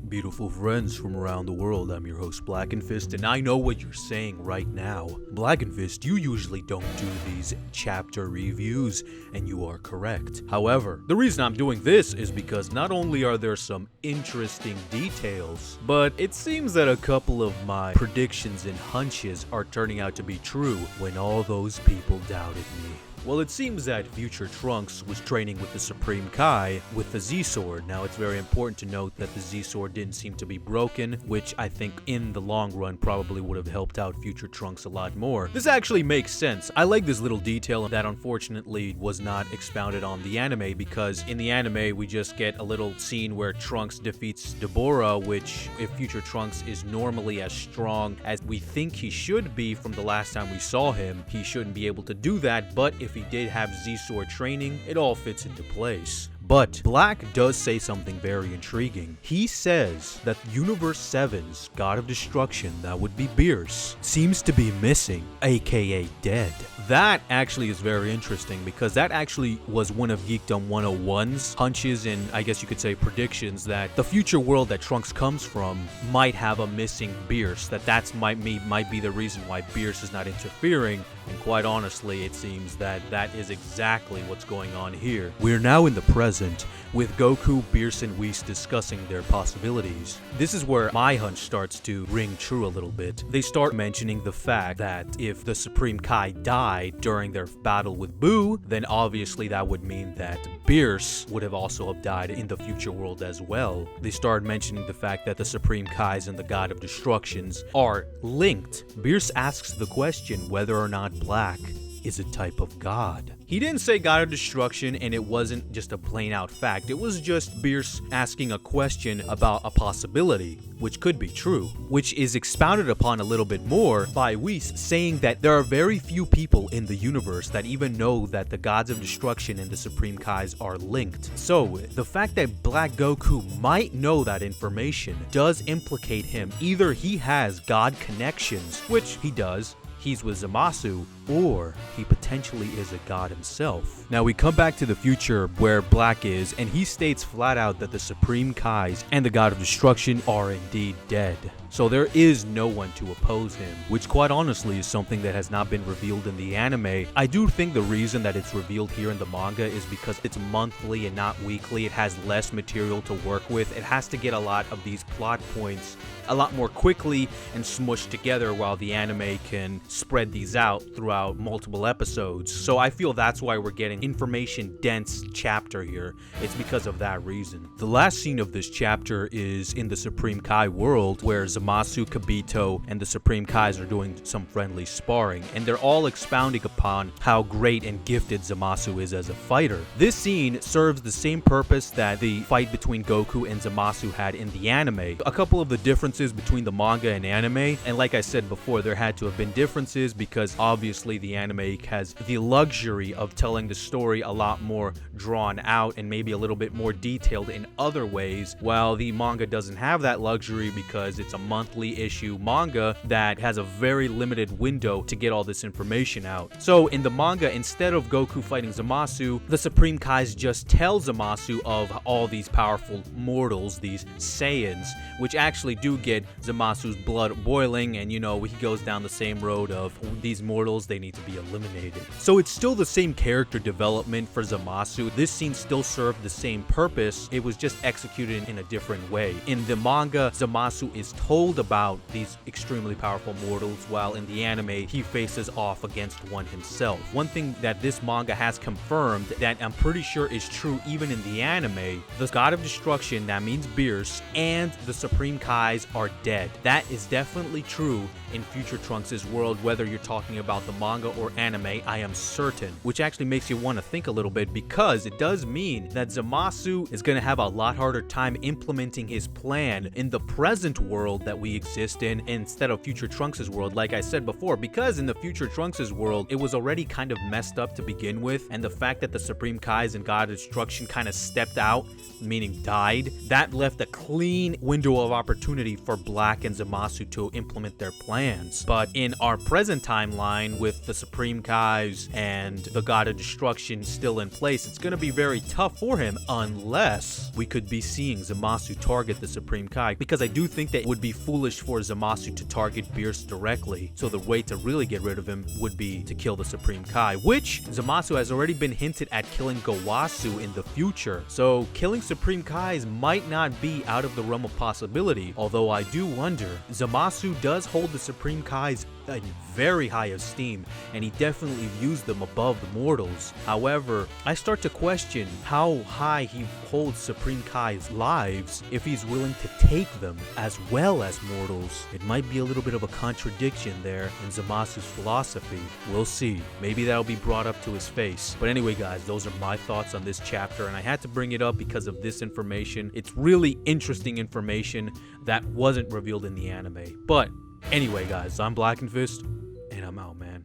Beautiful friends from around the world, I'm your host Blackenfist, and I know what you're saying right now. Blackenfist, you usually don't do these chapter reviews, and you are correct. However, the reason I'm doing this is because not only are there some interesting details, but it seems that a couple of my predictions and hunches are turning out to be true when all those people doubted me. Well, it seems that future Trunks was training with the Supreme Kai with the Z-Sword. Now, it's very important to note that the Z-Sword didn't seem to be broken, which I think in the long run probably would have helped out future Trunks a lot more. This actually makes sense. I like this little detail that unfortunately was not expounded on the anime, because in the anime we just get a little scene where Trunks defeats Deborah, which if future Trunks is normally as strong as we think he should be from the last time we saw him, he shouldn't be able to do that, but if he did have Z-Sword training, it all fits into place. But Black does say something very intriguing. He says that Universe 7's God of Destruction, that would be Beerus, seems to be missing, aka dead. That actually is very interesting, because that actually was one of Geekdom 101's hunches and I guess you could say predictions, that the future world that Trunks comes from might have a missing Beerus, that might be the reason why Beerus is not interfering, and quite honestly it seems that that is exactly what's going on here. We're now in the present, with Goku, Beerus, and Whis discussing their possibilities. This is where my hunch starts to ring true a little bit. They start mentioning the fact that if the Supreme Kai died during their battle with Buu, then obviously that would mean that Beerus would have also died in the future world as well. They start mentioning the fact that the Supreme Kais and the God of Destructions are linked. Beerus asks the question whether or not Black is a type of god. He didn't say God of Destruction, and it wasn't just a plain out fact. It was just Beerus asking a question about a possibility, which could be true, which is expounded upon a little bit more by Whis saying that there are very few people in the universe that even know that the Gods of Destruction and the Supreme Kais are linked. So, the fact that Black Goku might know that information does implicate him. Either he has God connections, which he does, he's with Zamasu, or he potentially is a god himself. Now we come back to the future where Black is, and he states flat out that the Supreme Kais and the God of Destruction are indeed dead. So there is no one to oppose him, which quite honestly is something that has not been revealed in the anime. I do think the reason that it's revealed here in the manga is because it's monthly and not weekly. It has less material to work with. It has to get a lot of these plot points a lot more quickly and smushed together, while the anime can spread these out throughout multiple episodes. So I feel that's why we're getting information dense chapter here. It's because of that reason. The last scene of this chapter is in the Supreme Kai world, where Zamasu, Kibito, and the Supreme Kais are doing some friendly sparring, and they're all expounding upon how great and gifted Zamasu is as a fighter. This scene serves the same purpose that the fight between Goku and Zamasu had in the anime. A couple of the differences between the manga and anime, and like I said before, there had to have been differences because obviously the anime has the luxury of telling the story a lot more drawn out and maybe a little bit more detailed in other ways, while the manga doesn't have that luxury because it's a monthly issue manga that has a very limited window to get all this information out. So in the manga, instead of Goku fighting Zamasu, the Supreme Kais just tell Zamasu of all these powerful mortals, these Saiyans, which actually do get Zamasu's blood boiling, and you know, he goes down the same road of these mortals, they need to be eliminated. So it's still the same character development for Zamasu. This scene still served the same purpose, it was just executed in a different way. In the manga, Zamasu is told about these extremely powerful mortals, while in the anime, he faces off against one himself. One thing that this manga has confirmed that I'm pretty sure is true even in the anime, the God of Destruction, that means Beerus, and the Supreme Kais are dead. That is definitely true in future Trunks' world, whether you're talking about the manga or anime, I am certain. Which actually makes you want to think a little bit, because it does mean that Zamasu is going to have a lot harder time implementing his plan in the present world that we exist in instead of future Trunks' world, like I said before, because in the future Trunks' world, it was already kind of messed up to begin with, and the fact that the Supreme Kais and God of Destruction kind of stepped out, meaning died, that left a clean window of opportunity for Black and Zamasu to implement their plans. But in our present timeline with the Supreme Kais and the God of Destruction still in place, it's gonna be very tough for him unless we could be seeing Zamasu target the Supreme Kai, because I do think that it would be foolish for Zamasu to target Beerus directly. So the way to really get rid of him would be to kill the Supreme Kai, which Zamasu has already been hinted at killing Gowasu in the future. So killing Supreme Kais might not be out of the realm of possibility, although I do wonder. Zamasu does hold the Supreme Kais in very high esteem, and he definitely views them above the mortals. However, I start to question how high he holds Supreme Kai's lives if he's willing to take them as well as mortals. It might be a little bit of a contradiction there in Zamasu's philosophy. We'll see. Maybe that'll be brought up to his face. But anyway, guys, those are my thoughts on this chapter, and I had to bring it up because of this information. It's really interesting information that wasn't revealed in the anime. But anyway, guys, I'm Blackenfist, and I'm out, man.